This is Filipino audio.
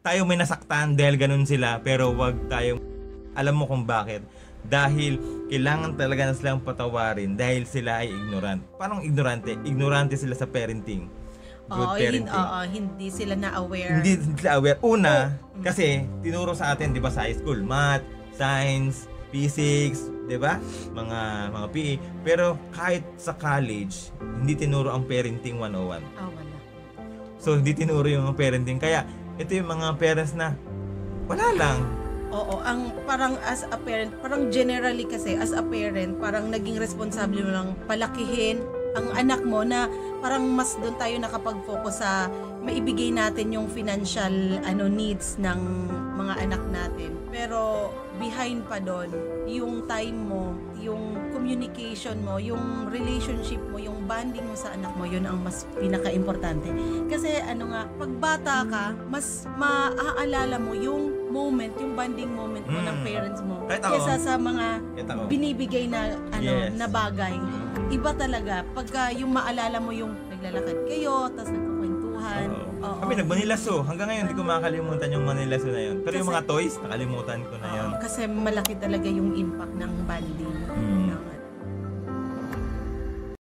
tayo may nasaktan dahil ganun sila, pero wag tayong alam mo kung bakit. Dahil kailangan talaga na silang patawarin dahil sila ay ignorant. Parang ignorante? Ignorante sila sa parenting. Good parenting. Hindi sila na-aware. Hindi sila aware. Una, kasi tinuro sa atin, di ba, sa high school, math, science, physics, di ba? Mga PE. Pero kahit sa college, hindi tinuro ang parenting 101. Wala. So, hindi tinuro yung parenting. Kaya, ito yung mga parents na wala lang. Oo, ang parang as a parent, parang generally kasi as a parent, parang naging responsable mo lang palakihin ang anak mo na parang mas doon tayo nakapag-focus sa maibigay natin yung financial needs ng mga anak natin. Pero behind pa doon, yung time mo, yung communication mo, yung relationship mo, yung bonding mo sa anak mo, yun ang mas pinaka-importante. Kasi pag bata ka, mas maaalala mo yung moment, yung bonding moment mo ng parents mo kaysa sa mga binibigay na Yes. na bagay. Iba talaga pagka yung maalala mo yung naglalakad kayo, tapos nagkukwentuhan. Oo. Kami nag-Manilaso. Hanggang ngayon, hindi ko makakalimutan yung Manilaso na yun. Pero yung mga toys, nakalimutan ko na yun. Kasi malaki talaga yung impact ng bonding.